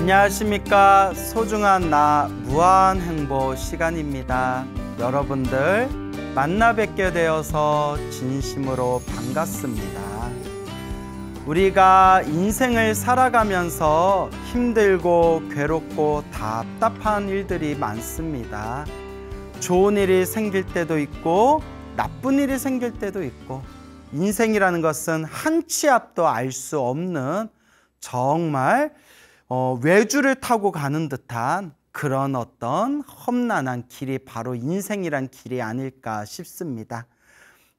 안녕하십니까. 소중한 나 무한행보 시간입니다. 여러분들 만나 뵙게 되어서 진심으로 반갑습니다. 우리가 인생을 살아가면서 힘들고 괴롭고 답답한 일들이 많습니다. 좋은 일이 생길 때도 있고 나쁜 일이 생길 때도 있고, 인생이라는 것은 한 치 앞도 알 수 없는 정말 외주를 타고 가는 듯한 그런 어떤 험난한 길이 바로 인생이란 길이 아닐까 싶습니다.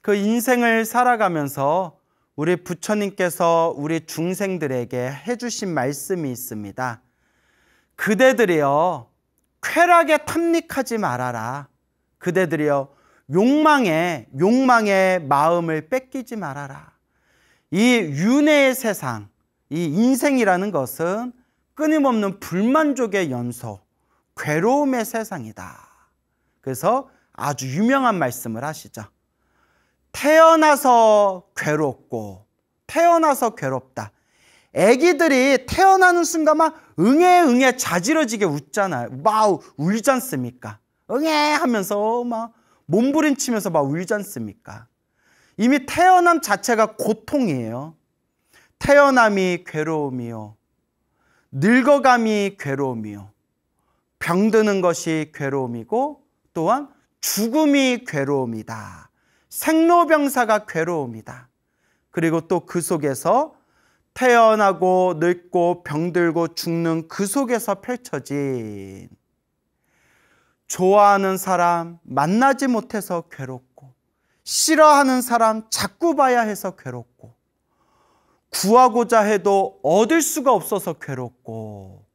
그 인생을 살아가면서 우리 부처님께서 우리 중생들에게 해주신 말씀이 있습니다. 그대들이여 쾌락에 탐닉하지 말아라. 그대들이여 욕망에 마음을 뺏기지 말아라. 이 윤회의 세상, 이 인생이라는 것은 끊임없는 불만족의 연속, 괴로움의 세상이다. 그래서 아주 유명한 말씀을 하시죠. 태어나서 괴롭고, 태어나서 괴롭다. 애기들이 태어나는 순간 막 응애 자지러지게 웃잖아요. 막 울지 않습니까? 응애 하면서 막 몸부림치면서 막 울지 않습니까? 이미 태어남 자체가 고통이에요. 태어남이 괴로움이요, 늙어감이 괴로움이요, 병드는 것이 괴로움이고, 또한 죽음이 괴로움이다. 생로병사가 괴로움이다. 그리고 또 그 속에서 태어나고 늙고 병들고 죽는 그 속에서 펼쳐진 좋아하는 사람 만나지 못해서 괴롭고, 싫어하는 사람 자꾸 봐야 해서 괴롭고, 구하고자 해도 얻을 수가 없어서 괴롭고,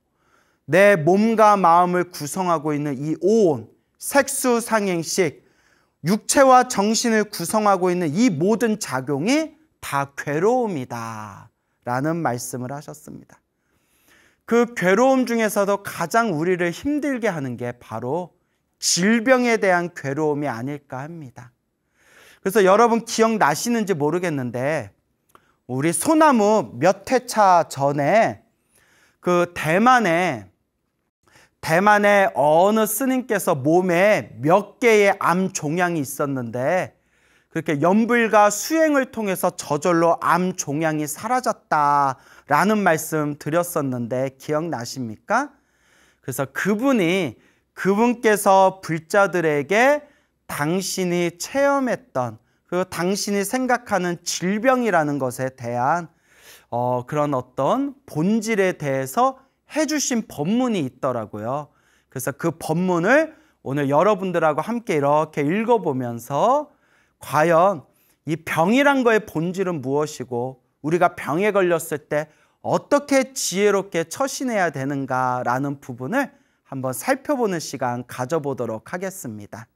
내 몸과 마음을 구성하고 있는 이 오온, 색수상행식, 육체와 정신을 구성하고 있는 이 모든 작용이 다 괴로움이다 라는 말씀을 하셨습니다. 그 괴로움 중에서도 가장 우리를 힘들게 하는 게 바로 질병에 대한 괴로움이 아닐까 합니다. 그래서 여러분 기억나시는지 모르겠는데, 우리 소나무 몇 회차 전에 그 대만에 어느 스님께서 몸에 몇 개의 암 종양이 있었는데, 그렇게 연불과 수행을 통해서 저절로 암 종양이 사라졌다라는 말씀 드렸었는데 기억나십니까? 그래서 그분께서 불자들에게 당신이 체험했던, 그리고 당신이 생각하는 질병이라는 것에 대한 그런 어떤 본질에 대해서 해주신 법문이 있더라고요. 그래서 그 법문을 오늘 여러분들하고 함께 이렇게 읽어보면서 과연 이 병이란 거의 본질은 무엇이고, 우리가 병에 걸렸을 때 어떻게 지혜롭게 처신해야 되는가라는 부분을 한번 살펴보는 시간 가져보도록 하겠습니다.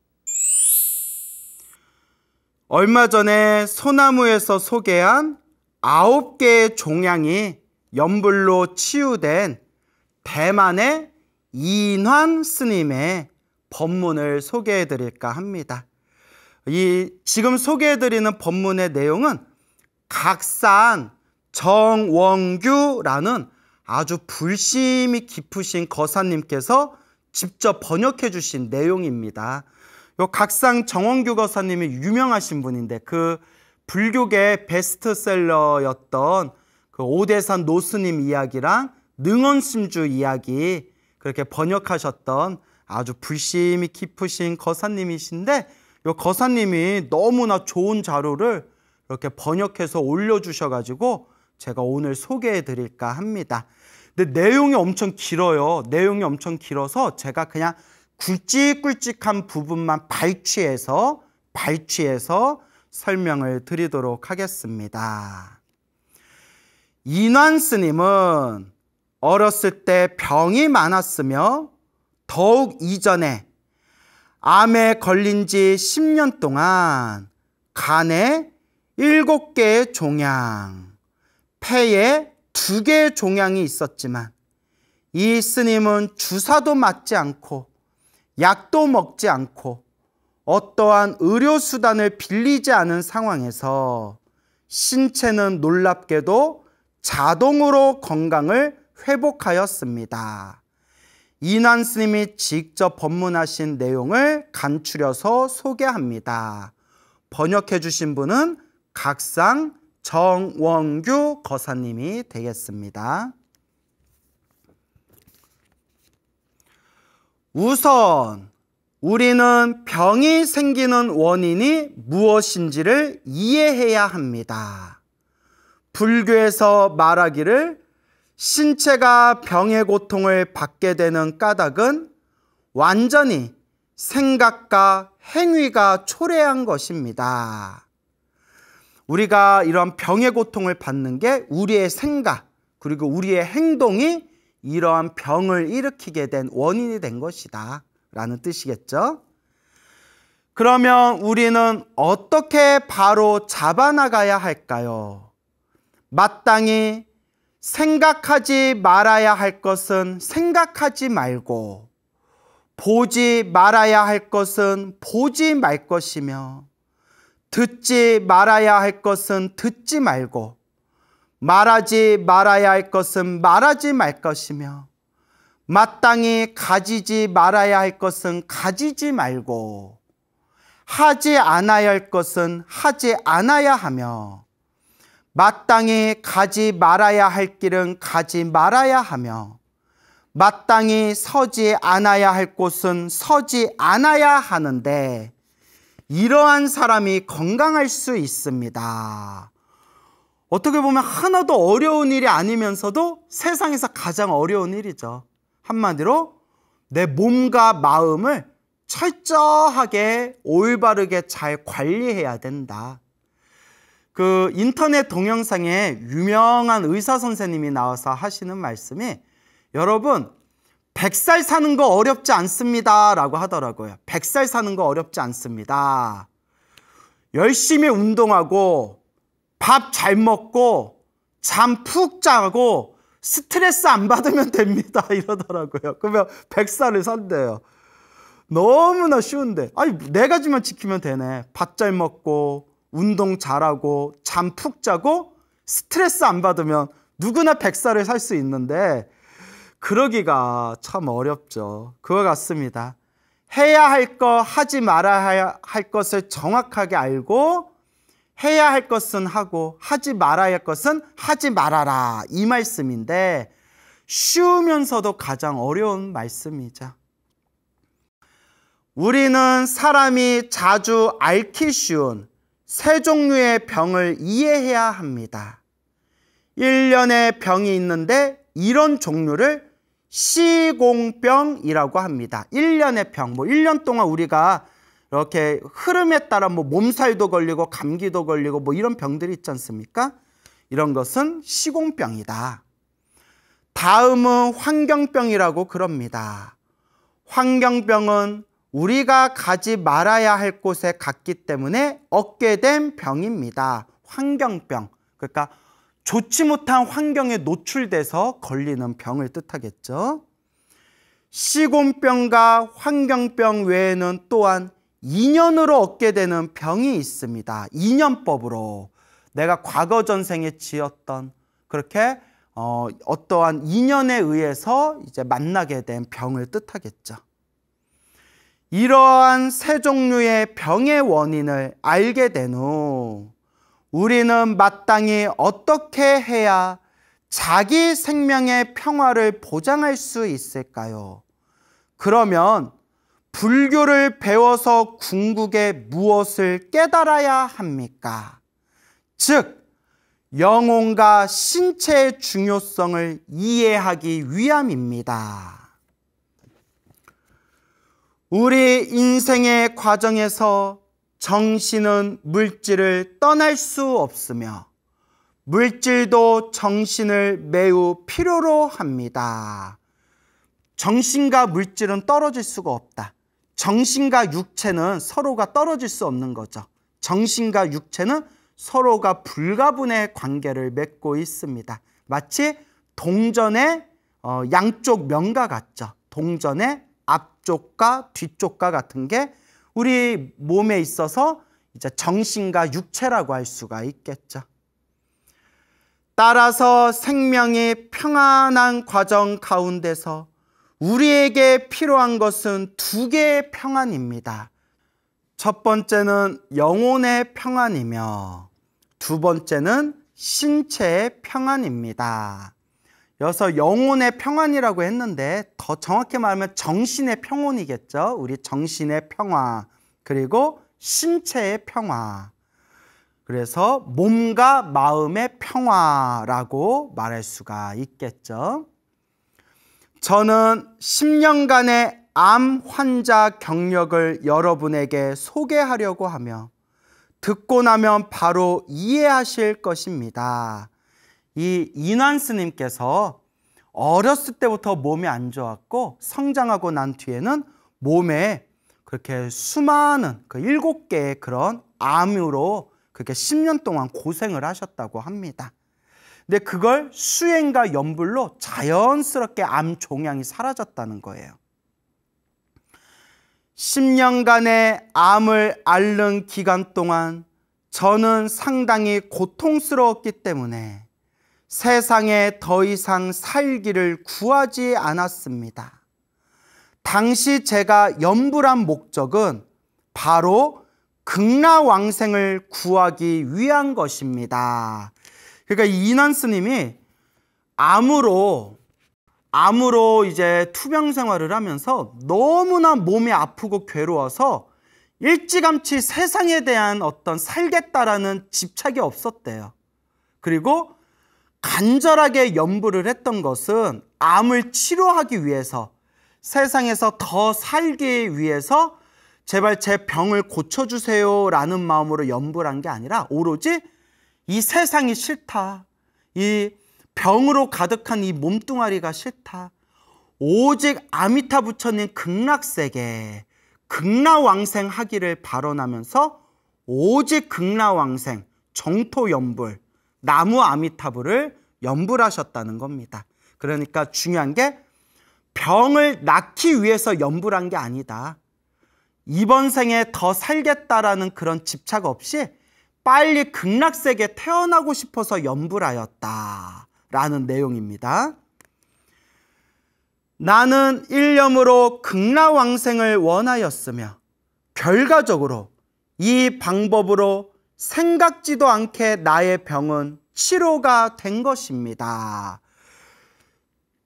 얼마 전에 소나무에서 소개한 9개의 종양이 연불로 치유된 대만의 이인환 스님의 법문을 소개해 드릴까 합니다. 지금 소개해 드리는 법문의 내용은 각산 정원규라는 아주 불심이 깊으신 거사님께서 직접 번역해 주신 내용입니다. 요 각상 정원규 거사님이 유명하신 분인데, 그 불교계 베스트셀러였던 그 오대산 노스님 이야기랑 능원심주 이야기 그렇게 번역하셨던 아주 불심이 깊으신 거사님이신데, 요 거사님이 너무나 좋은 자료를 이렇게 번역해서 올려주셔가지고 제가 오늘 소개해 드릴까 합니다. 근데 내용이 엄청 길어요. 내용이 엄청 길어서 제가 그냥 굵직굵직한 부분만 발췌해서 설명을 드리도록 하겠습니다. 인환 스님은 어렸을 때 병이 많았으며, 더욱 이전에 암에 걸린 지 10년 동안 간에 7개의 종양, 폐에 2개의 종양이 있었지만, 이 스님은 주사도 맞지 않고 약도 먹지 않고 어떠한 의료수단을 빌리지 않은 상황에서 신체는 놀랍게도 자동으로 건강을 회복하였습니다. 이난 스님이 직접 법문하신 내용을 간추려서 소개합니다. 번역해 주신 분은 각상 정원규 거사님이 되겠습니다. 우선 우리는 병이 생기는 원인이 무엇인지를 이해해야 합니다. 불교에서 말하기를 신체가 병의 고통을 받게 되는 까닭은 완전히 생각과 행위가 초래한 것입니다. 우리가 이런 병의 고통을 받는 게 우리의 생각 그리고 우리의 행동이 이러한 병을 일으키게 된 원인이 된 것이다 라는 뜻이겠죠. 그러면 우리는 어떻게 바로 잡아나가야 할까요? 마땅히 생각하지 말아야 할 것은 생각하지 말고 보지 말아야 할 것은 보지 말 것이며 듣지 말아야 할 것은 듣지 말고 말하지 말아야 할 것은 말하지 말 것이며 마땅히 가지지 말아야 할 것은 가지지 말고 하지 않아야 할 것은 하지 않아야 하며 마땅히 가지 말아야 할 길은 가지 말아야 하며 마땅히 서지 않아야 할 곳은 서지 않아야 하는데 이러한 사람이 건강할 수 있습니다. 어떻게 보면 하나도 어려운 일이 아니면서도 세상에서 가장 어려운 일이죠. 한마디로 내 몸과 마음을 철저하게 올바르게 잘 관리해야 된다. 그 인터넷 동영상에 유명한 의사 선생님이 나와서 하시는 말씀이 여러분 100살 사는 거 어렵지 않습니다 라고 하더라고요. 100살 사는 거 어렵지 않습니다. 열심히 운동하고 밥 잘 먹고 잠 푹 자고 스트레스 안 받으면 됩니다 이러더라고요. 그러면 100살을 산대요. 너무나 쉬운데 아니 4가지만 지키면 되네. 밥 잘 먹고 운동 잘하고 잠 푹 자고 스트레스 안 받으면 누구나 100살을 살 수 있는데 그러기가 참 어렵죠. 그와 같습니다. 해야 할 거 하지 말아야 할 것을 정확하게 알고 해야 할 것은 하고 하지 말아야 할 것은 하지 말아라 이 말씀인데 쉬우면서도 가장 어려운 말씀이죠. 우리는 사람이 자주 앓기 쉬운 3종류의 병을 이해해야 합니다. 1년의 병이 있는데 이런 종류를 시공병이라고 합니다. 1년의 병, 1년 동안 우리가 이렇게 흐름에 따라 몸살도 걸리고 감기도 걸리고 이런 병들이 있지 않습니까? 이런 것은 시공병이다. 다음은 환경병이라고 그럽니다. 환경병은 우리가 가지 말아야 할 곳에 갔기 때문에 얻게 된 병입니다. 환경병. 그러니까 좋지 못한 환경에 노출돼서 걸리는 병을 뜻하겠죠. 시공병과 환경병 외에는 또한 인연으로 얻게 되는 병이 있습니다. 인연법으로 내가 과거 전생에 지었던 그렇게 어떠한 인연에 의해서 이제 만나게 된 병을 뜻하겠죠. 이러한 3종류의 병의 원인을 알게 된 후 우리는 마땅히 어떻게 해야 자기 생명의 평화를 보장할 수 있을까요? 그러면 불교를 배워서 궁극에 무엇을 깨달아야 합니까? 즉, 영혼과 신체의 중요성을 이해하기 위함입니다. 우리 인생의 과정에서 정신은 물질을 떠날 수 없으며 물질도 정신을 매우 필요로 합니다. 정신과 물질은 떨어질 수가 없다. 정신과 육체는 서로가 떨어질 수 없는 거죠. 정신과 육체는 서로가 불가분의 관계를 맺고 있습니다. 마치 동전의 양쪽 면과 같죠. 동전의 앞쪽과 뒤쪽과 같은 게 우리 몸에 있어서 이제 정신과 육체라고 할 수가 있겠죠. 따라서 생명이 평안한 과정 가운데서 우리에게 필요한 것은 두 개의 평안입니다. 첫 번째는 영혼의 평안이며 두 번째는 신체의 평안입니다. 여기서 영혼의 평안이라고 했는데 더 정확히 말하면 정신의 평온이겠죠. 우리 정신의 평화, 그리고 신체의 평화. 그래서 몸과 마음의 평화라고 말할 수가 있겠죠. 저는 10년간의 암 환자 경력을 여러분에게 소개하려고 하며 듣고 나면 바로 이해하실 것입니다. 이 인환 스님께서 어렸을 때부터 몸이 안 좋았고 성장하고 난 뒤에는 몸에 그렇게 수많은 그 7개의 그런 암으로 그렇게 10년 동안 고생을 하셨다고 합니다. 근데 그걸 수행과 연불로 자연스럽게 암 종양이 사라졌다는 거예요. 10년간의 암을 앓는 기간 동안 저는 상당히 고통스러웠기 때문에 세상에 더 이상 살기를 구하지 않았습니다. 당시 제가 연불한 목적은 바로 극락왕생을 구하기 위한 것입니다. 그러니까 이 인환 스님이 암으로 이제 투병 생활을 하면서 너무나 몸이 아프고 괴로워서 일찌감치 세상에 대한 어떤 살겠다라는 집착이 없었대요. 그리고 간절하게 염불을 했던 것은 암을 치료하기 위해서, 세상에서 더 살기 위해서 제발 제 병을 고쳐주세요 라는 마음으로 염불한 게 아니라 오로지 이 세상이 싫다, 이 병으로 가득한 이 몸뚱아리가 싫다, 오직 아미타 부처님 극락세계 극락왕생 하기를 발언하면서 오직 극락왕생 정토연불 나무 아미타불을 연불하셨다는 겁니다. 그러니까 중요한 게 병을 낫기 위해서 연불한 게 아니다. 이번 생에 더 살겠다라는 그런 집착 없이 빨리 극락세계에 태어나고 싶어서 연불하였다라는 내용입니다. 나는 일념으로 극락왕생을 원하였으며 결과적으로 이 방법으로 생각지도 않게 나의 병은 치료가 된 것입니다.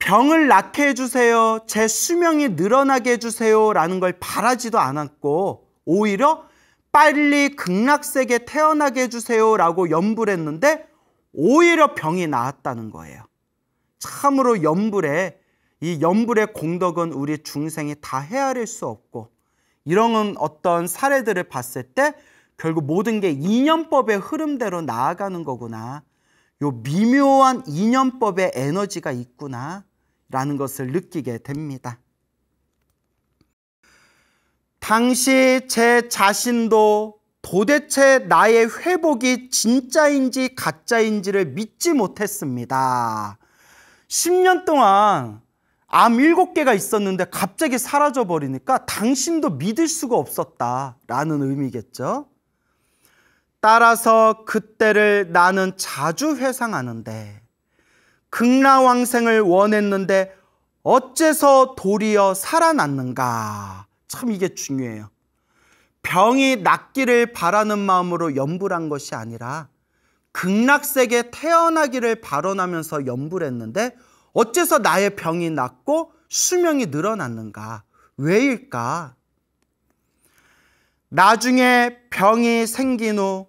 병을 낫게 해주세요, 제 수명이 늘어나게 해주세요 라는 걸 바라지도 않았고 오히려 빨리 극락세계에 태어나게 해주세요 라고 연불했는데 오히려 병이 나았다는 거예요. 참으로 이 연불의 공덕은 우리 중생이 다 헤아릴 수 없고, 이런 어떤 사례들을 봤을 때 결국 모든 게 인연법의 흐름대로 나아가는 거구나, 요 미묘한 인연법의 에너지가 있구나 라는 것을 느끼게 됩니다. 당시 제 자신도 도대체 나의 회복이 진짜인지 가짜인지를 믿지 못했습니다. 10년 동안 암 7개가 있었는데 갑자기 사라져버리니까 당신도 믿을 수가 없었다라는 의미겠죠. 따라서 그때를 나는 자주 회상하는데 극락왕생을 원했는데 어째서 도리어 살아났는가. 참 이게 중요해요. 병이 낫기를 바라는 마음으로 연불한 것이 아니라 극락세계에 태어나기를 발언하면서 연불했는데 어째서 나의 병이 낫고 수명이 늘어났는가? 왜일까? 나중에 병이 생긴 후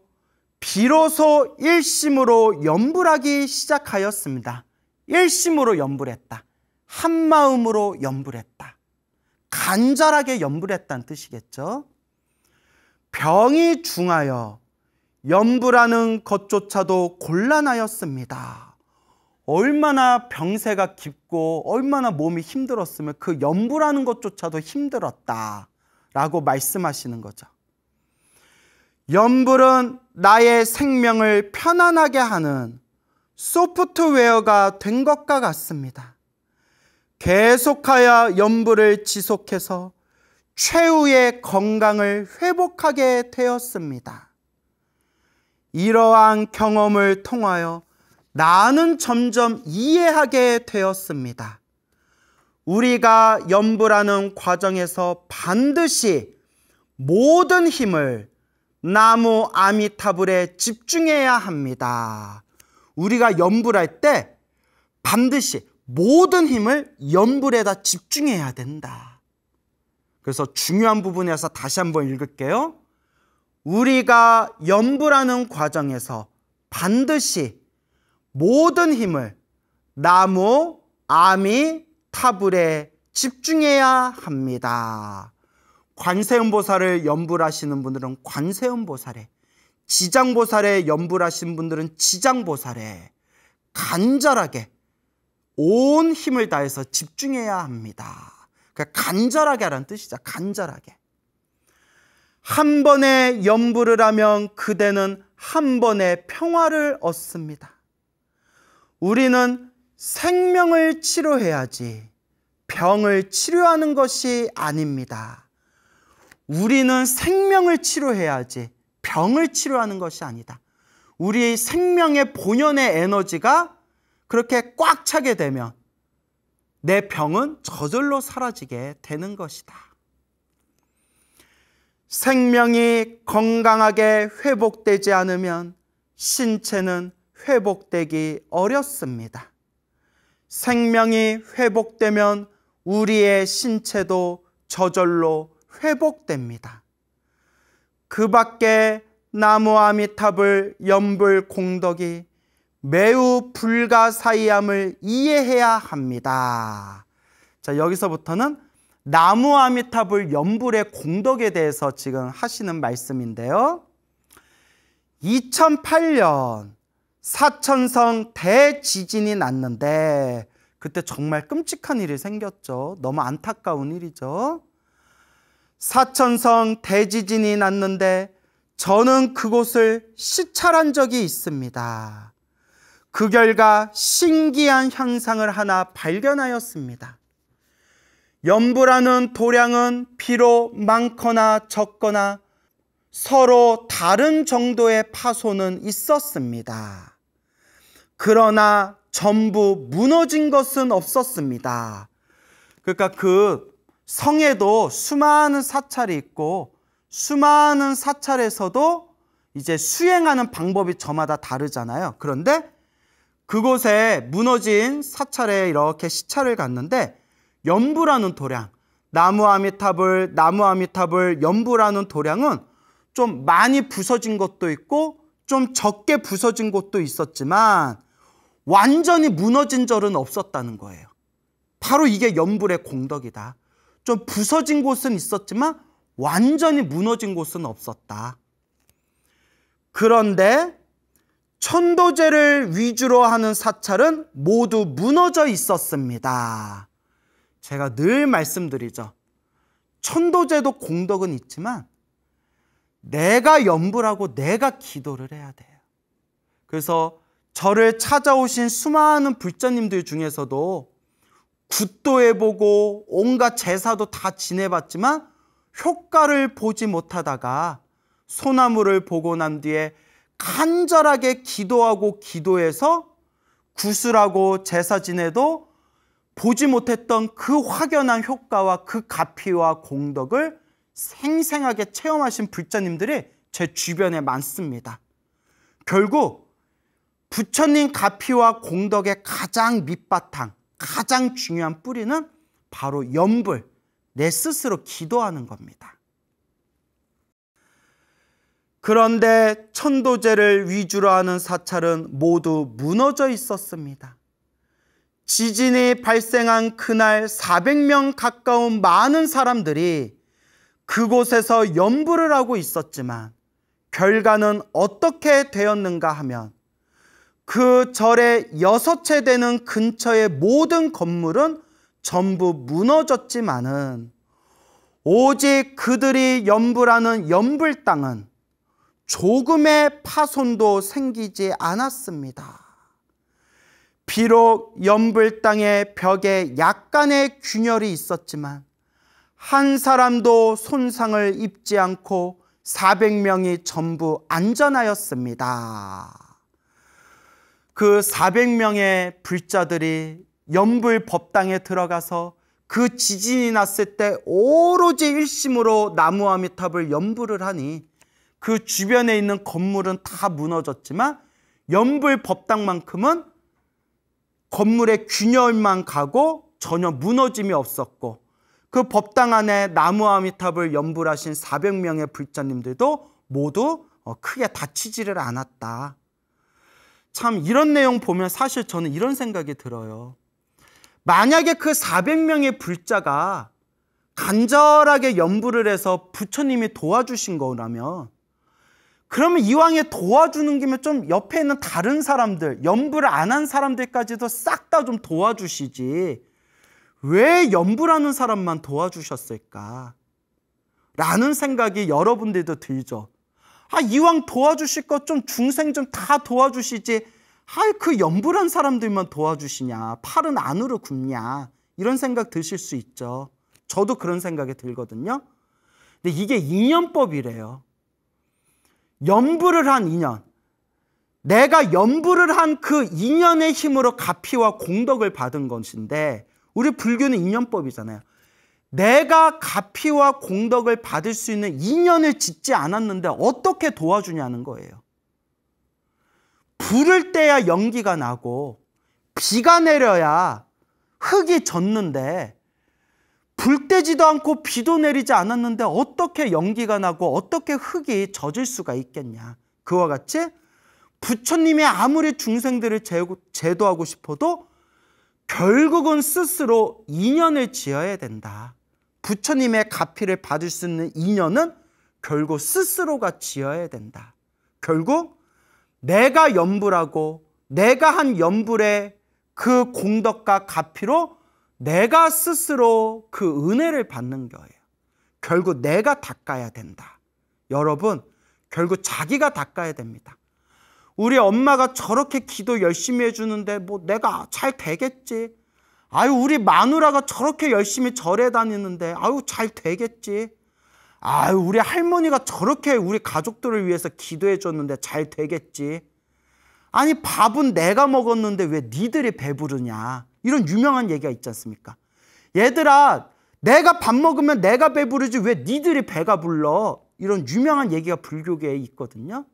비로소 일심으로 연불하기 시작하였습니다. 일심으로 연불했다. 한마음으로 연불했다. 간절하게 연불했다는 뜻이겠죠. 병이 중하여 연불하는 것조차도 곤란하였습니다. 얼마나 병세가 깊고 얼마나 몸이 힘들었으면 그 연불하는 것조차도 힘들었다라고 말씀하시는 거죠. 연불은 나의 생명을 편안하게 하는 소프트웨어가 된 것과 같습니다. 계속하여 연불을 지속해서 최후의 건강을 회복하게 되었습니다. 이러한 경험을 통하여 나는 점점 이해하게 되었습니다. 우리가 연불하는 과정에서 반드시 모든 힘을 나무 아미타불에 집중해야 합니다. 우리가 연불할 때 반드시 모든 힘을 연불에다 집중해야 된다. 그래서 중요한 부분에서 다시 한번 읽을게요. 우리가 연불하는 과정에서 반드시 모든 힘을 나무 아미타불에 집중해야 합니다. 관세음보살을 연불하시는 분들은 관세음보살에, 지장보살에 연불하시는 분들은 지장보살에 간절하게 온 힘을 다해서 집중해야 합니다. 그러니까 간절하게 하라는 뜻이죠. 간절하게. 한 번에 연불을 하면 그대는 한 번에 평화를 얻습니다. 우리는 생명을 치료해야지 병을 치료하는 것이 아닙니다. 우리는 생명을 치료해야지 병을 치료하는 것이 아니다. 우리 생명의 본연의 에너지가 그렇게 꽉 차게 되면 내 병은 저절로 사라지게 되는 것이다. 생명이 건강하게 회복되지 않으면 신체는 회복되기 어렵습니다. 생명이 회복되면 우리의 신체도 저절로 회복됩니다. 그 밖에 나무 아미타불 연불 공덕이 매우 불가사의함을 이해해야 합니다. 자, 여기서부터는 나무 아미타불 연불의 공덕에 대해서 지금 하시는 말씀인데요. 2008년 사천성 대지진이 났는데 그때 정말 끔찍한 일이 생겼죠. 너무 안타까운 일이죠. 사천성 대지진이 났는데 저는 그곳을 시찰한 적이 있습니다. 그 결과 신기한 현상을 하나 발견하였습니다. 연불하는 도량은 비록 많거나 적거나 서로 다른 정도의 파손은 있었습니다. 그러나 전부 무너진 것은 없었습니다. 그러니까 그 성에도 수많은 사찰이 있고 수많은 사찰에서도 이제 수행하는 방법이 저마다 다르잖아요. 그런데 그곳에 무너진 사찰에 이렇게 시찰을 갔는데 연불하는 도량, 나무 아미타불 연불하는 도량은 좀 많이 부서진 것도 있고 좀 적게 부서진 곳도 있었지만 완전히 무너진 절은 없었다는 거예요. 바로 이게 연불의 공덕이다. 좀 부서진 곳은 있었지만 완전히 무너진 곳은 없었다. 그런데 천도제를 위주로 하는 사찰은 모두 무너져 있었습니다. 제가 늘 말씀드리죠. 천도제도 공덕은 있지만 내가 연불하고 내가 기도를 해야 돼요. 그래서 저를 찾아오신 수많은 불자님들 중에서도 굿도 해보고 온갖 제사도 다 지내봤지만 효과를 보지 못하다가 소나무를 보고 난 뒤에 간절하게 기도하고 기도해서 구슬하고 제사 지내도 보지 못했던 그 확연한 효과와 그 가피와 공덕을 생생하게 체험하신 불자님들이 제 주변에 많습니다. 결국 부처님 가피와 공덕의 가장 밑바탕, 가장 중요한 뿌리는 바로 연불, 내 스스로 기도하는 겁니다. 그런데 천도제를 위주로 하는 사찰은 모두 무너져 있었습니다. 지진이 발생한 그날 400명 가까운 많은 사람들이 그곳에서 연불을 하고 있었지만 결과는 어떻게 되었는가 하면 그 절의 6채 되는 근처의 모든 건물은 전부 무너졌지만은 오직 그들이 연불하는 연불 땅은 조금의 파손도 생기지 않았습니다. 비록 연불 땅의 벽에 약간의 균열이 있었지만 한 사람도 손상을 입지 않고 400명이 전부 안전하였습니다. 그 400명의 불자들이 연불 법당에 들어가서 그 지진이 났을 때 오로지 일심으로 나무 아미탑을 연불을 하니 그 주변에 있는 건물은 다 무너졌지만 연불 법당만큼은 건물의 균열만 가고 전혀 무너짐이 없었고, 그 법당 안에 나무 아미탑을 연불하신 400명의 불자님들도 모두 크게 다치지를 않았다. 참, 이런 내용 보면 사실 저는 이런 생각이 들어요. 만약에 그 400명의 불자가 간절하게 연불을 해서 부처님이 도와주신 거라면, 그러면 이왕에 도와주는 김에 좀 옆에 있는 다른 사람들, 연불을 안 한 사람들까지도 싹 다 좀 도와주시지, 왜 연불하는 사람만 도와주셨을까? 라는 생각이 여러분들도 들죠. 이왕 도와주실 것 좀 중생 좀 다 도와주시지, 그 연불한 사람들만 도와주시냐, 팔은 안으로 굽냐, 이런 생각 드실 수 있죠. 저도 그런 생각이 들거든요. 근데 이게 인연법이래요. 연불을 한 인연, 내가 연불을 한 그 인연의 힘으로 가피와 공덕을 받은 것인데, 우리 불교는 인연법이잖아요. 내가 가피와 공덕을 받을 수 있는 인연을 짓지 않았는데 어떻게 도와주냐는 거예요. 불을 떼야 연기가 나고 비가 내려야 흙이 젖는데, 불 떼지도 않고 비도 내리지 않았는데 어떻게 연기가 나고 어떻게 흙이 젖을 수가 있겠냐. 그와 같이 부처님이 아무리 중생들을 제도하고 싶어도 결국은 스스로 인연을 지어야 된다. 부처님의 가피를 받을 수 있는 인연은 결국 스스로가 지어야 된다. 결국 내가 연불하고 내가 한 연불의 그 공덕과 가피로 내가 스스로 그 은혜를 받는 거예요. 결국 내가 닦아야 된다. 여러분, 결국 자기가 닦아야 됩니다. 우리 엄마가 저렇게 기도 열심히 해주는데 뭐 내가 잘 되겠지. 우리 마누라가 저렇게 열심히 절에 다니는데 잘 되겠지. 우리 할머니가 저렇게 우리 가족들을 위해서 기도해 줬는데 잘 되겠지. 밥은 내가 먹었는데 왜 니들이 배부르냐. 이런 유명한 얘기가 있지 않습니까? 얘들아, 내가 밥 먹으면 내가 배부르지 왜 니들이 배가 불러. 이런 유명한 얘기가 불교계에 있거든요.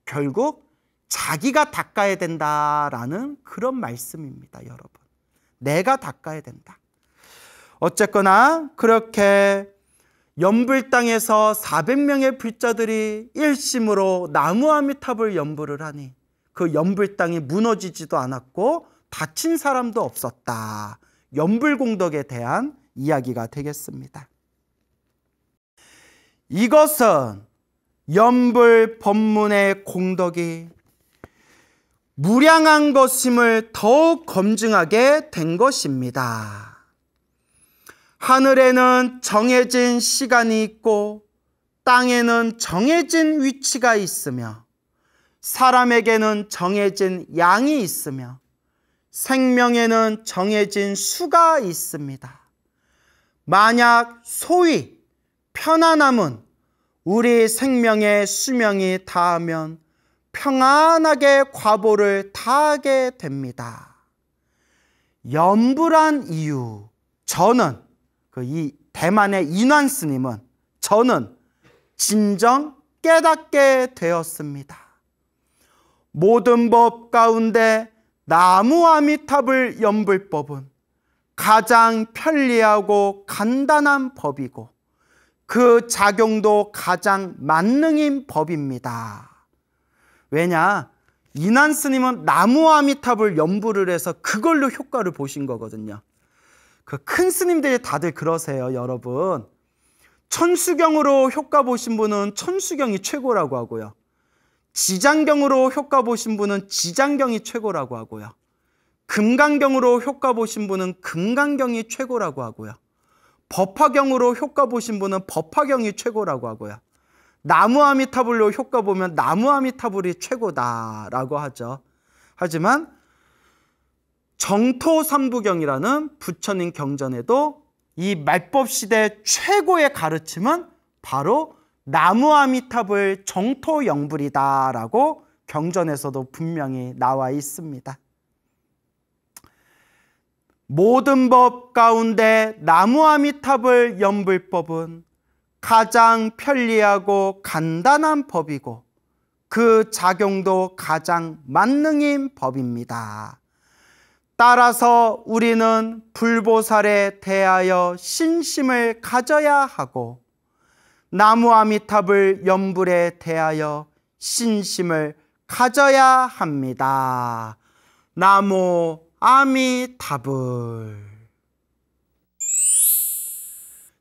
결국 자기가 닦아야 된다라는 그런 말씀입니다, 여러분. 내가 닦아야 된다. 어쨌거나 그렇게 연불 땅에서 400명의 불자들이 일심으로 나무 아미탑을 연불을 하니 그 연불 땅이 무너지지도 않았고 다친 사람도 없었다. 연불 공덕에 대한 이야기가 되겠습니다. 이것은 연불 법문의 공덕이 무량한 것임을 더욱 검증하게 된 것입니다. 하늘에는 정해진 시간이 있고 땅에는 정해진 위치가 있으며 사람에게는 정해진 양이 있으며 생명에는 정해진 수가 있습니다. 만약 소위 편안함은 우리 생명의 수명이 다하면 평안하게 과보를 다하게 됩니다. 연불한 이유, 저는 이 대만의 인완 스님은 저는 진정 깨닫게 되었습니다. 모든 법 가운데 나무 아미탑을 연불법은 가장 편리하고 간단한 법이고 그 작용도 가장 만능인 법입니다. 왜냐? 인완 스님은 나무 아미탑을 연불을 해서 그걸로 효과를 보신 거거든요. 그 큰 스님들이 다들 그러세요, 여러분. 천수경으로 효과 보신 분은 천수경이 최고라고 하고요. 지장경으로 효과 보신 분은 지장경이 최고라고 하고요. 금강경으로 효과 보신 분은 금강경이 최고라고 하고요. 법화경으로 효과 보신 분은 법화경이 최고라고 하고요. 나무 아미타불로 효과 보면 나무 아미타불이 최고다라고 하죠. 하지만 정토삼부경이라는 부처님 경전에도 이 말법 시대 최고의 가르침은 바로 나무 아미타불 정토영불이다라고 경전에서도 분명히 나와 있습니다. 모든 법 가운데 나무아미탑을 연불 법은 가장 편리하고 간단한 법이고 그 작용도 가장 만능인 법입니다. 따라서 우리는 불보살에 대하여 신심을 가져야 하고 나무아미탑을 연불에 대하여 신심을 가져야 합니다. 나무아미탑을.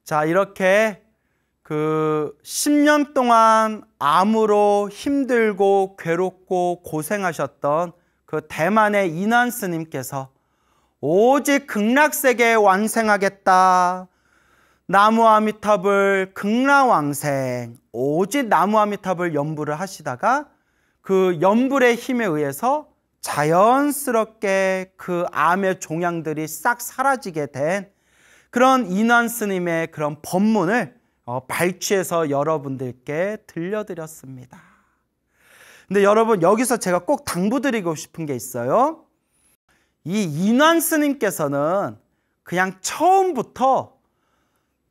자, 이렇게 10년 동안 암으로 힘들고 괴롭고 고생하셨던 그 대만의 인안 스님께서 오직 극락세계 완생하겠다. 나무아미탑을 극락왕생, 오직 나무아미탑을 연불을 하시다가 그 연불의 힘에 의해서 자연스럽게 그 암의 종양들이 싹 사라지게 된 그런 인안 스님의 그런 법문을 발췌해서 여러분들께 들려드렸습니다. 근데 여러분, 여기서 제가 꼭 당부드리고 싶은 게 있어요. 이 인안 스님께서는 그냥 처음부터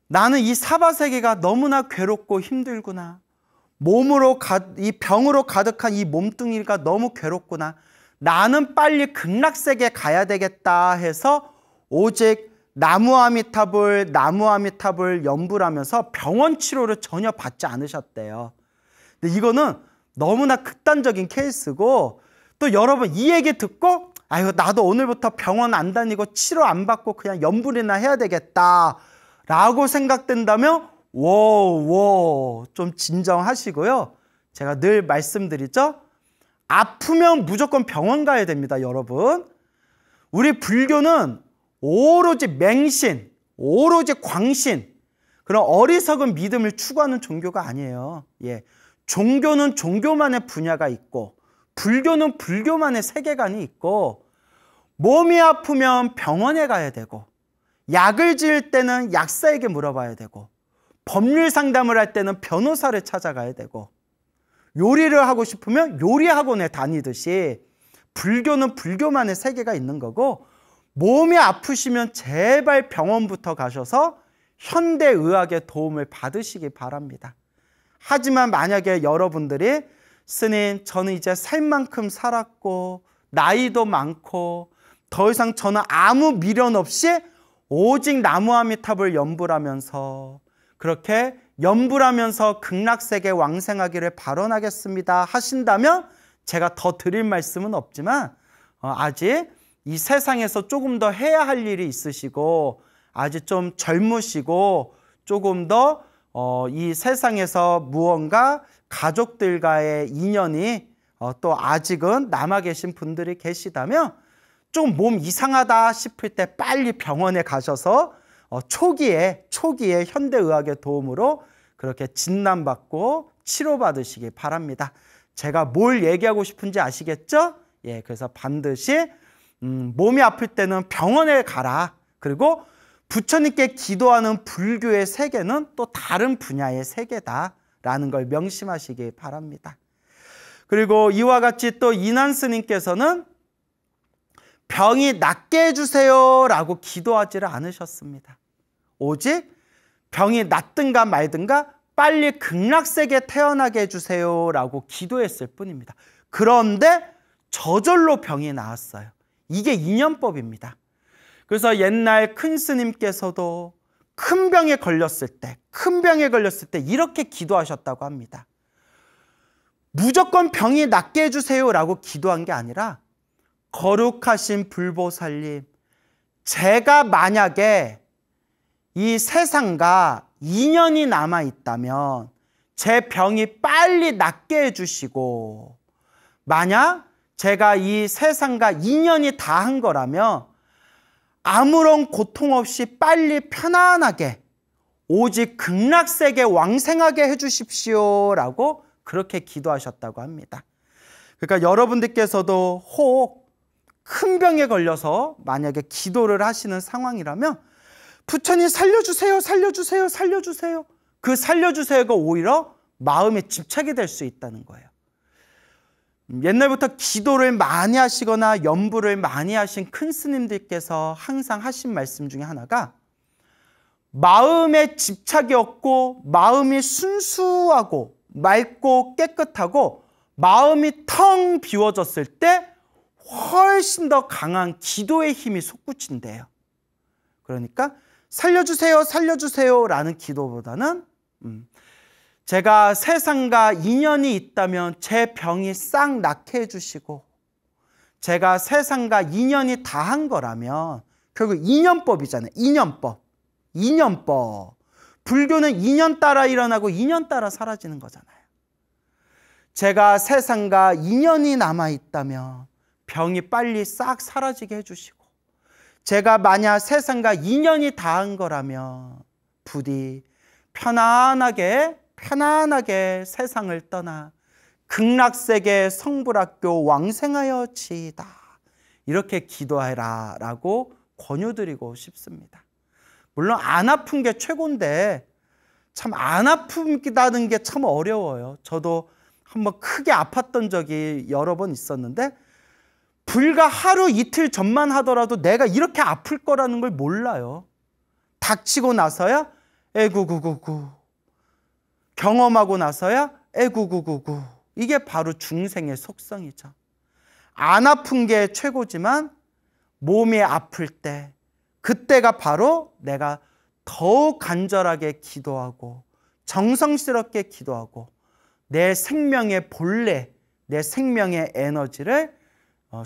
나는 이 사바세계가 너무나 괴롭고 힘들구나, 이 병으로 가득한 이 몸뚱이가 너무 괴롭구나, 나는 빨리 극락세계 가야 되겠다 해서 오직 나무아미탑을 연불하면서 병원 치료를 전혀 받지 않으셨대요. 근데 이거는 너무나 극단적인 케이스고, 또 여러분 이 얘기 듣고 아이고 나도 오늘부터 병원 안 다니고 치료 안 받고 그냥 연불이나 해야 되겠다 라고 생각된다면 좀 진정하시고요. 제가 늘 말씀드리죠. 아프면 무조건 병원 가야 됩니다, 여러분. 우리 불교는 오로지 맹신, 오로지 광신, 그런 어리석은 믿음을 추구하는 종교가 아니에요. 예. 종교는 종교만의 분야가 있고 불교는 불교만의 세계관이 있고, 몸이 아프면 병원에 가야 되고, 약을 지을 때는 약사에게 물어봐야 되고, 법률 상담을 할 때는 변호사를 찾아가야 되고, 요리를 하고 싶으면 요리학원에 다니듯이 불교는 불교만의 세계가 있는 거고, 몸이 아프시면 제발 병원부터 가셔서 현대의학의 도움을 받으시기 바랍니다. 하지만 만약에 여러분들이 스님, 저는 이제 살 만큼 살았고 나이도 많고 더 이상 저는 아무 미련 없이 오직 나무아미탑을 연불하면서 그렇게 연불하면서 극락세계 왕생하기를 발언하겠습니다 하신다면 제가 더 드릴 말씀은 없지만 아직 이 세상에서 조금 더 해야 할 일이 있으시고 아직 좀 젊으시고 조금 더 이 세상에서 무언가 가족들과의 인연이 또 아직은 남아 계신 분들이 계시다면 좀 몸 이상하다 싶을 때 빨리 병원에 가셔서 초기에 현대의학의 도움으로 그렇게 진단받고 치료받으시기 바랍니다. 제가 뭘 얘기하고 싶은지 아시겠죠? 예, 그래서 반드시 몸이 아플 때는 병원에 가라. 그리고 부처님께 기도하는 불교의 세계는 또 다른 분야의 세계다라는 걸 명심하시기 바랍니다. 그리고 이와 같이 또 인안 스님께서는 병이 낫게 해주세요 라고 기도하지를 않으셨습니다. 오직 병이 낫든가 말든가 빨리 극락세계에 태어나게 해주세요 라고 기도했을 뿐입니다. 그런데 저절로 병이 나았어요. 이게 인연법입니다. 그래서 옛날 큰 스님께서도 큰 병에 걸렸을 때 이렇게 기도하셨다고 합니다. 무조건 병이 낫게 해주세요 라고 기도한 게 아니라, 거룩하신 불보살님, 제가 만약에 이 세상과 인연이 남아있다면 제 병이 빨리 낫게 해주시고, 만약 제가 이 세상과 인연이 다한 거라면 아무런 고통 없이 빨리 편안하게 오직 극락세계 왕생하게 해주십시오 라고 그렇게 기도하셨다고 합니다. 그러니까 여러분들께서도 혹 큰 병에 걸려서 만약에 기도를 하시는 상황이라면 부처님 살려주세요, 살려주세요, 살려주세요. 그 살려주세요가 오히려 마음에 집착이 될 수 있다는 거예요. 옛날부터 기도를 많이 하시거나 연부를 많이 하신 큰 스님들께서 항상 하신 말씀 중에 하나가 마음에 집착이 없고 마음이 순수하고 맑고 깨끗하고 마음이 텅 비워졌을 때 훨씬 더 강한 기도의 힘이 솟구친대요. 그러니까 살려주세요, 살려주세요 라는 기도보다는 제가 세상과 인연이 있다면 제 병이 싹 낫게 해주시고 제가 세상과 인연이 다한 거라면 결국 인연법이잖아요. 인연법. 불교는 인연 따라 일어나고 인연 따라 사라지는 거잖아요. 제가 세상과 인연이 남아있다면 병이 빨리 싹 사라지게 해주시고 제가 만약 세상과 인연이 닿은 거라면 부디 편안하게 세상을 떠나 극락세계 성불학교 왕생하여 지이다. 이렇게 기도해라 라고 권유드리고 싶습니다. 물론 안 아픈 게 최고인데 참 안 아프다는 게 참 어려워요. 저도 한번 크게 아팠던 적이 여러 번 있었는데 불과 하루 이틀 전만 하더라도 내가 이렇게 아플 거라는 걸 몰라요. 닥치고 나서야 에구구구구 경험하고 나서야 에구구구구 이게 바로 중생의 속성이죠. 안 아픈 게 최고지만 몸이 아플 때 그때가 바로 내가 더욱 간절하게 기도하고 정성스럽게 기도하고 내 생명의 본래, 내 생명의 에너지를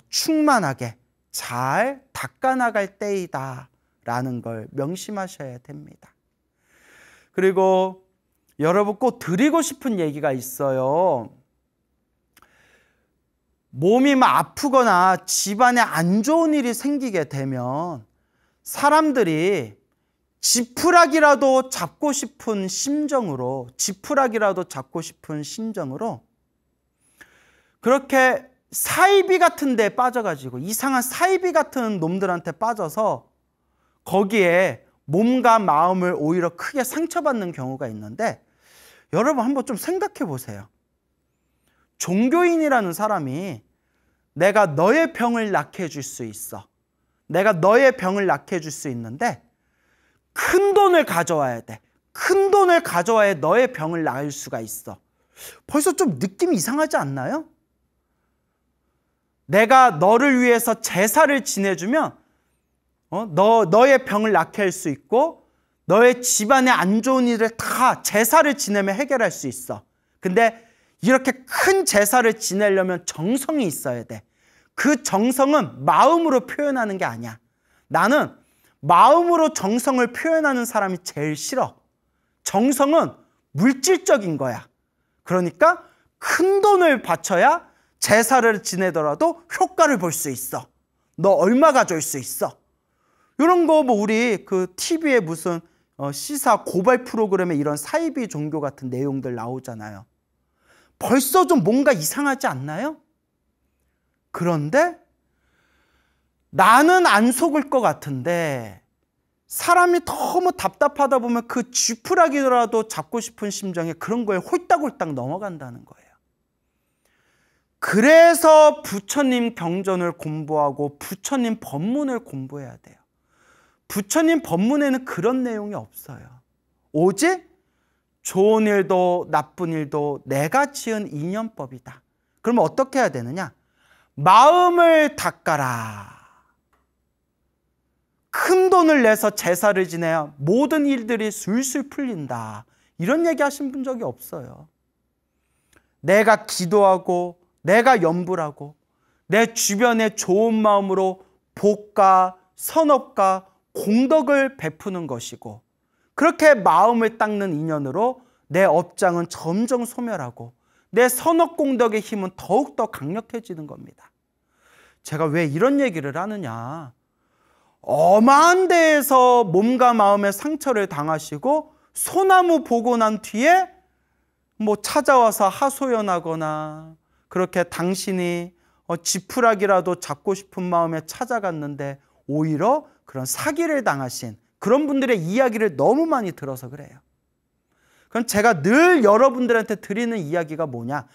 충만하게 잘 닦아나갈 때이다 라는 걸 명심하셔야 됩니다. 그리고 여러분 꼭 드리고 싶은 얘기가 있어요. 몸이 막 아프거나 집안에 안 좋은 일이 생기게 되면 사람들이 지푸라기라도 잡고 싶은 심정으로 그렇게 사이비 같은 데 빠져가지고 이상한 사이비 같은 놈들한테 빠져서 거기에 몸과 마음을 오히려 크게 상처받는 경우가 있는데 여러분 한번 좀 생각해 보세요. 종교인이라는 사람이 내가 너의 병을 낫게 해줄 수 있어. 내가 너의 병을 낫게 해줄 수 있는데 큰 돈을 가져와야 돼. 큰 돈을 가져와야 너의 병을 나을 수가 있어. 벌써 좀 느낌이 이상하지 않나요? 내가 너를 위해서 제사를 지내주면 너의 병을 낫게 할 수 있고 너의 집안에 안 좋은 일을 다 제사를 지내면 해결할 수 있어. 근데 이렇게 큰 제사를 지내려면 정성이 있어야 돼. 그 정성은 마음으로 표현하는 게 아니야. 나는 마음으로 정성을 표현하는 사람이 제일 싫어. 정성은 물질적인 거야. 그러니까 큰 돈을 바쳐야 제사를 지내더라도 효과를 볼 수 있어. 너 얼마 가져올 수 있어. 이런 거 뭐 우리 그 TV에 무슨 시사 고발 프로그램에 이런 사이비 종교 같은 내용들 나오잖아요. 벌써 좀 뭔가 이상하지 않나요? 그런데 나는 안 속을 것 같은데 사람이 너무 답답하다 보면 그 쥐푸라기라도 잡고 싶은 심정에 그런 거에 홀딱홀딱 넘어간다는 거예요. 그래서 부처님 경전을 공부하고 부처님 법문을 공부해야 돼요. 부처님 법문에는 그런 내용이 없어요. 오직 좋은 일도 나쁜 일도 내가 지은 인연법이다. 그러면 어떻게 해야 되느냐? 마음을 닦아라. 큰 돈을 내서 제사를 지내야 모든 일들이 술술 풀린다. 이런 얘기 하신 분 적이 없어요. 내가 기도하고 내가 염불하고 내 주변에 좋은 마음으로 복과 선업과 공덕을 베푸는 것이고 그렇게 마음을 닦는 인연으로 내 업장은 점점 소멸하고 내 선업 공덕의 힘은 더욱더 강력해지는 겁니다. 제가 왜 이런 얘기를 하느냐. 엄한 데에서 몸과 마음의 상처를 당하시고 소나무 보고 난 뒤에 뭐 찾아와서 하소연하거나 그렇게 당신이 지푸라기라도 잡고 싶은 마음에 찾아갔는데 오히려 그런 사기를 당하신 그런 분들의 이야기를 너무 많이 들어서 그래요. 그럼 제가 늘 여러분들한테 드리는 이야기가 뭐냐?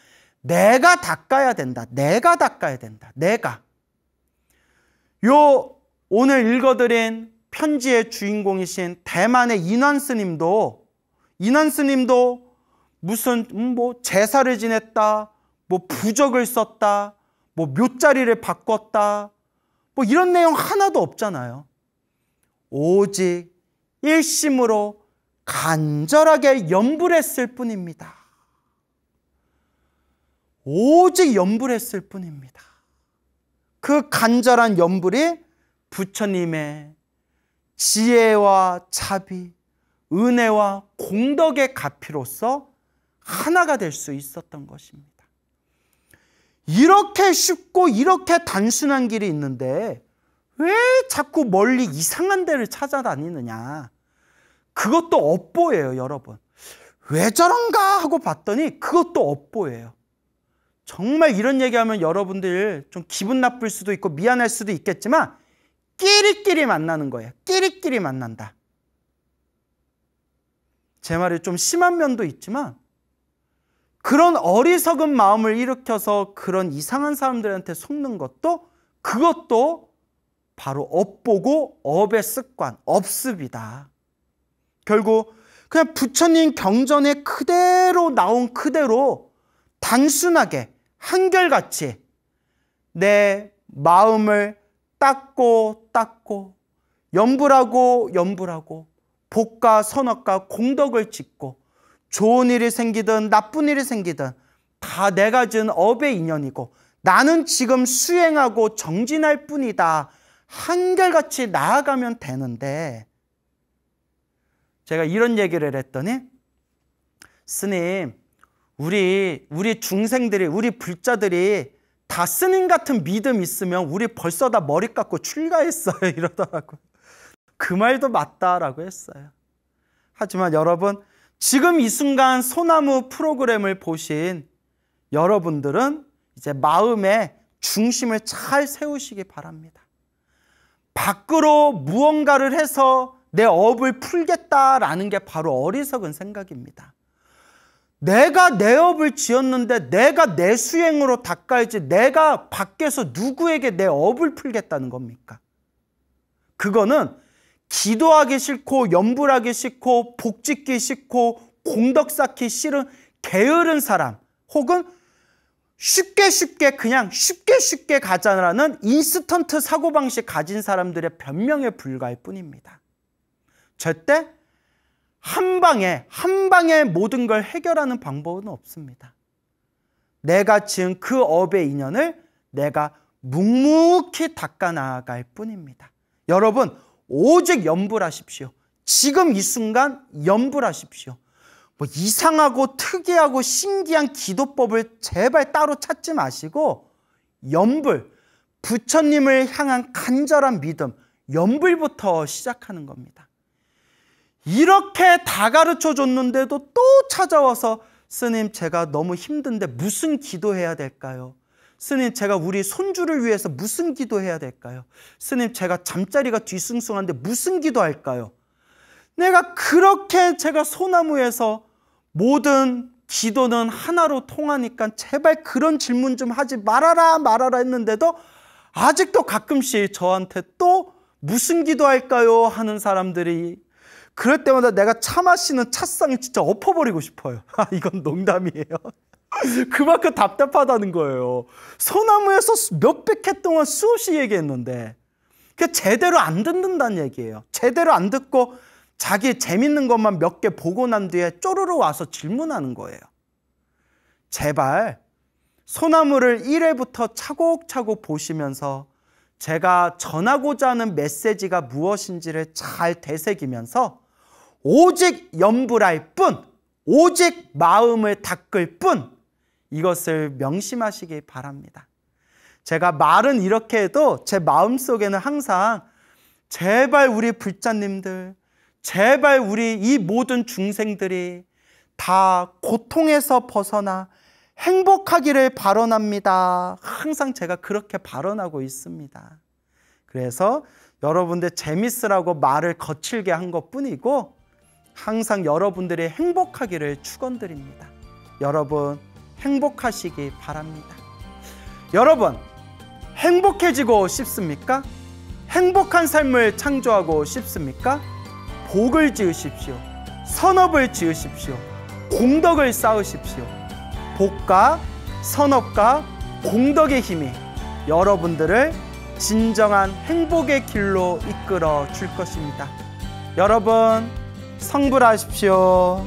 내가 닦아야 된다. 내가 닦아야 된다. 내가. 요 오늘 읽어드린 편지의 주인공이신 대만의 인환 스님도 무슨 제사를 지냈다, 부적을 썼다, 묘자리를 바꿨다, 이런 내용 하나도 없잖아요. 오직 일심으로 간절하게 염불했을 뿐입니다. 오직 염불했을 뿐입니다. 그 간절한 염불이 부처님의 지혜와 자비, 은혜와 공덕의 가피로서 하나가 될 수 있었던 것입니다. 이렇게 쉽고 이렇게 단순한 길이 있는데 왜 자꾸 멀리 이상한 데를 찾아다니느냐. 그것도 업보예요, 여러분. 왜 저런가 하고 봤더니 그것도 업보예요. 정말 이런 얘기하면 여러분들 좀 기분 나쁠 수도 있고 미안할 수도 있겠지만 끼리끼리 만나는 거예요. 끼리끼리 만난다. 제 말이 좀 심한 면도 있지만 그런 어리석은 마음을 일으켜서 그런 이상한 사람들한테 속는 것도 그것도 바로 업보고 업의 습관, 업습이다. 결국 그냥 부처님 경전에 그대로 나온 그대로 단순하게 한결같이 내 마음을 닦고 염불하고 복과 선악과 공덕을 짓고 좋은 일이 생기든 나쁜 일이 생기든 다 내가 지은 업의 인연이고 나는 지금 수행하고 정진할 뿐이다. 한결같이 나아가면 되는데 제가 이런 얘기를 했더니 스님, 우리 중생들이, 우리 불자들이 다 스님 같은 믿음 있으면 우리 벌써 다 머리 깎고 출가했어요 이러더라고요. 그 말도 맞다라고 했어요. 하지만 여러분, 지금 이 순간 소나무 프로그램을 보신 여러분들은 이제 마음의 중심을 잘 세우시기 바랍니다. 밖으로 무언가를 해서 내 업을 풀겠다라는 게 바로 어리석은 생각입니다. 내가 내 업을 지었는데 내가 내 수행으로 닦아야지 내가 밖에서 누구에게 내 업을 풀겠다는 겁니까? 그거는 기도하기 싫고 염불하기 싫고 복짓기 싫고 공덕 쌓기 싫은 게으른 사람 혹은 쉽게 가자라는 인스턴트 사고방식 가진 사람들의 변명에 불과할 뿐입니다. 절대 한 방에 모든 걸 해결하는 방법은 없습니다. 내가 지은 그 업의 인연을 내가 묵묵히 닦아 나아갈 뿐입니다. 여러분, 오직 염불하십시오. 지금 이 순간 염불하십시오. 이상하고 특이하고 신기한 기도법을 제발 따로 찾지 마시고 염불, 부처님을 향한 간절한 믿음, 염불부터 시작하는 겁니다. 이렇게 다 가르쳐 줬는데도 또 찾아와서 스님, 제가 너무 힘든데 무슨 기도해야 될까요? 스님, 제가 우리 손주를 위해서 무슨 기도해야 될까요? 스님, 제가 잠자리가 뒤숭숭한데 무슨 기도할까요? 제가 소나무에서 모든 기도는 하나로 통하니까 제발 그런 질문 좀 하지 말아라 했는데도 아직도 가끔씩 저한테 또 무슨 기도할까요? 하는 사람들이, 그럴 때마다 내가 차 마시는 찻상을 진짜 엎어버리고 싶어요. 이건 농담이에요. 그만큼 답답하다는 거예요. 소나무에서 몇백 해 동안 수없이 얘기했는데 그게 제대로 안 듣는다는 얘기예요. 제대로 안 듣고 자기 재밌는 것만 몇 개 보고 난 뒤에 쪼르르 와서 질문하는 거예요. 제발 소나무를 1회부터 차곡차곡 보시면서 제가 전하고자 하는 메시지가 무엇인지를 잘 되새기면서 오직 염불할 뿐, 오직 마음을 닦을 뿐, 이것을 명심하시기 바랍니다. 제가 말은 이렇게 해도 제 마음속에는 항상 제발 우리 불자님들, 제발 우리 이 모든 중생들이 다 고통에서 벗어나 행복하기를 발언합니다. 항상 제가 그렇게 발언하고 있습니다. 그래서 여러분들 재밌으라고 말을 거칠게 한 것뿐이고 항상 여러분들이 행복하기를 축원드립니다. 여러분 행복하시기 바랍니다. 여러분, 행복해지고 싶습니까? 행복한 삶을 창조하고 싶습니까? 복을 지으십시오. 선업을 지으십시오. 공덕을 쌓으십시오. 복과 선업과 공덕의 힘이 여러분들을 진정한 행복의 길로 이끌어 줄 것입니다. 여러분, 성불하십시오.